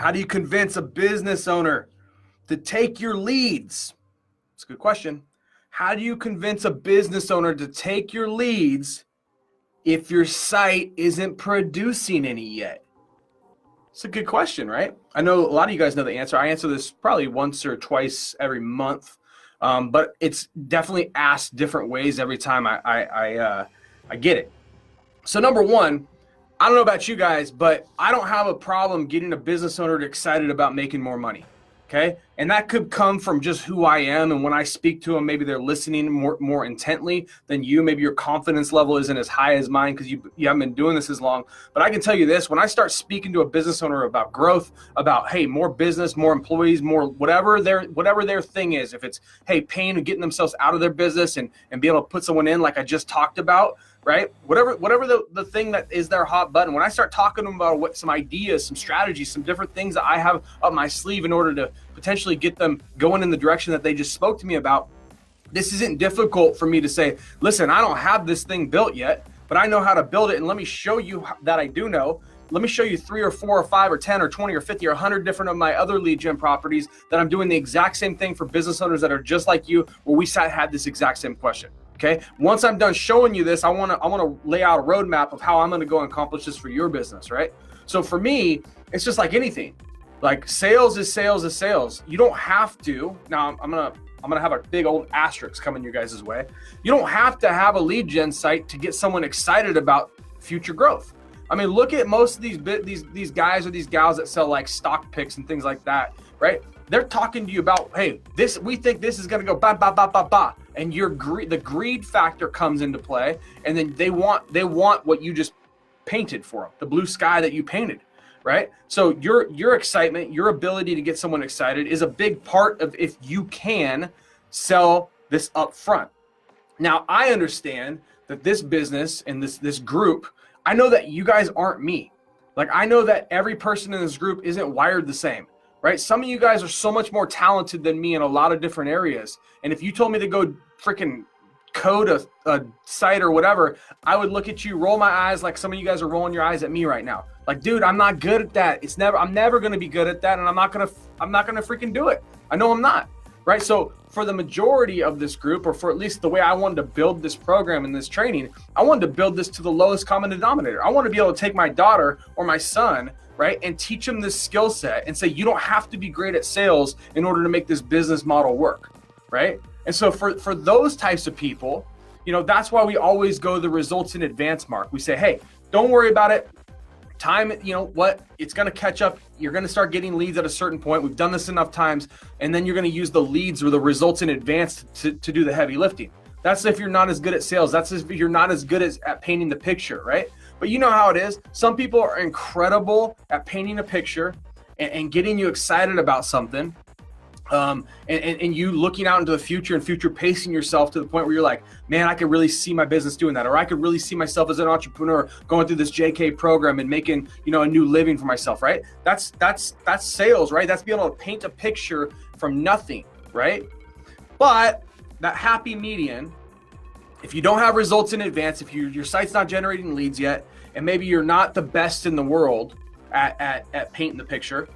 How do you convince a business owner to take your leads? It's a good question. How do you convince a business owner to take your leads if your site isn't producing any yet? It's a good question, right? I know a lot of you guys know the answer. I answer this probably once or twice every month, but it's definitely asked different ways every time I get it. So number one, I don't know about you guys, but I don't have a problem getting a business owner excited about making more money. Okay. And that could come from just who I am. And when I speak to them, maybe they're listening more intently than you. Maybe your confidence level isn't as high as mine because you haven't been doing this as long. But I can tell you this, when I start speaking to a business owner about growth, about, hey, more business, more employees, more whatever their thing is, if it's, hey, paying and getting themselves out of their business and be able to put someone in like I just talked about, right? Whatever the thing that is their hot button. When I start talking to them about some ideas, some strategies, some different things that I have up my sleeve in order to potentially get them going in the direction that they just spoke to me about, this isn't difficult for me to say, listen, I don't have this thing built yet, but I know how to build it. And let me show you that I do know. Let me show you 3 or 4 or 5 or 10 or 20 or 50 or 100 different of my other lead gen properties that I'm doing the exact same thing for business owners that are just like you, where we had this exact same question. Okay. Once I'm done showing you this, I want to lay out a roadmap of how I'm going to go and accomplish this for your business. Right. So for me, it's just like anything. Like sales is sales is sales. You don't have to. Now I'm gonna have a big old asterisk coming your guys' way. You don't have to have a lead gen site to get someone excited about future growth. I mean, look at most of these guys or these gals that sell like stock picks and things like that, right? They're talking to you about, hey, we think this is gonna go ba ba ba ba ba, and the greed factor comes into play, and then they want what you just painted for them, the blue sky that you painted. Right? So your excitement, your ability to get someone excited is a big part of if you can sell this up front. Now, I understand that this business and this group, I know that you guys aren't me. Like, I know that every person in this group isn't wired the same, right? Some of you guys are so much more talented than me in a lot of different areas. And if you told me to go freaking code a site or whatever, I would look at you, roll my eyes like some of you guys are rolling your eyes at me right now. Like, dude, I'm not good at that. I'm never going to be good at that. And I'm not going to freaking do it. I know I'm not. Right. So for the majority of this group, or for at least the way I wanted to build this program and this training, I wanted to build this to the lowest common denominator. I want to be able to take my daughter or my son, right, and teach them this skill set and say, you don't have to be great at sales in order to make this business model work. Right. And so for those types of people, that's why we always go the results in advance mark. We say, hey, don't worry about it. Time, it's going to catch up. You're going to start getting leads at a certain point. We've done this enough times. And then you're going to use the leads or the results in advance to do the heavy lifting. That's if you're not as good at sales. That's if you're not as good at painting the picture, right? But you know how it is. Some people are incredible at painting a picture and getting you excited about something. And you looking out into the future and future pacing yourself to the point where you're like, man, I could really see my business doing that. Or I could really see myself as an entrepreneur going through this JK program and making, a new living for myself, right? That's sales, right? That's being able to paint a picture from nothing, right? But that happy median, if you don't have results in advance, if your site's not generating leads yet, and maybe you're not the best in the world at painting the picture,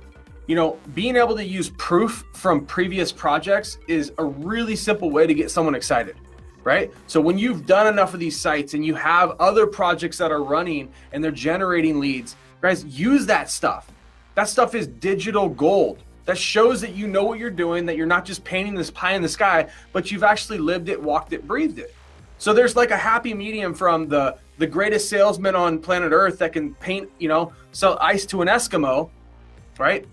being able to use proof from previous projects is a really simple way to get someone excited, right? So when you've done enough of these sites and you have other projects that are running and they're generating leads, guys, use that stuff. That stuff is digital gold. That shows that you know what you're doing, that you're not just painting this pie in the sky, but you've actually lived it, walked it, breathed it. So there's like a happy medium from the greatest salesman on planet Earth that can paint, sell ice to an Eskimo, right?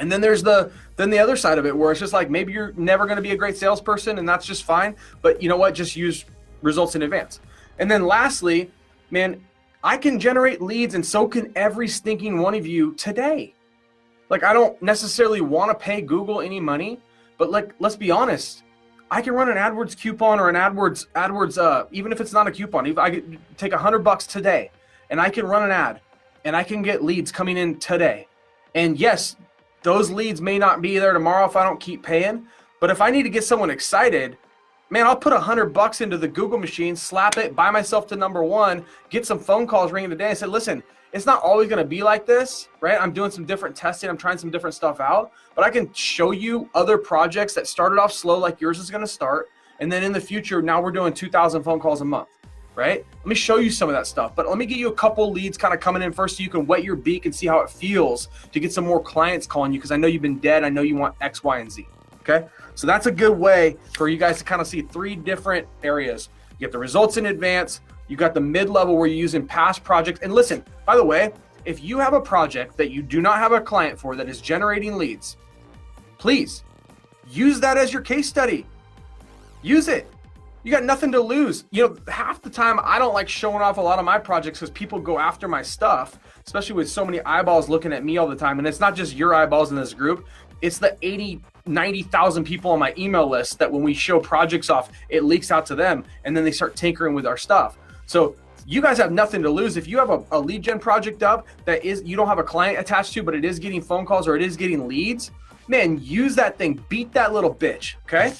And then there's the other side of it where it's just like, maybe you're never going to be a great salesperson and that's just fine. But you know what? Just use results in advance. And then lastly, man, I can generate leads and so can every stinking one of you today. Like, I don't necessarily want to pay Google any money, but like, let's be honest. I can run an AdWords coupon or an AdWords, even if it's not a coupon, if I could take $100 today and I can run an ad and I can get leads coming in today. And yes, those leads may not be there tomorrow if I don't keep paying, but if I need to get someone excited, Man, I'll put $100 into the Google machine, slap it, buy myself to number one, get some phone calls ringing the day. I said, listen, it's not always going to be like this, right? I'm doing some different testing. I'm trying some different stuff out, but I can show you other projects that started off slow like yours is going to start. And then in the future, now we're doing 2,000 phone calls a month, right? Let me show you some of that stuff, but let me get you a couple leads kind of coming in first so you can wet your beak and see how it feels to get some more clients calling you, because I know you've been dead. I know you want X, Y, and Z, okay? So that's a good way for you guys to kind of see three different areas. You get the results in advance, you got the mid-level where you're using past projects. And listen, by the way, if you have a project that you do not have a client for that is generating leads, please use that as your case study. Use it. You got nothing to lose. You know, half the time I don't like showing off a lot of my projects because people go after my stuff, especially with so many eyeballs looking at me all the time. And it's not just your eyeballs in this group. It's the 80, 90,000 people on my email list that when we show projects off, it leaks out to them and then they start tinkering with our stuff. So you guys have nothing to lose. If you have a lead gen project up that is, you don't have a client attached to, but it is getting phone calls or it is getting leads, man, use that thing, beat that little bitch, okay?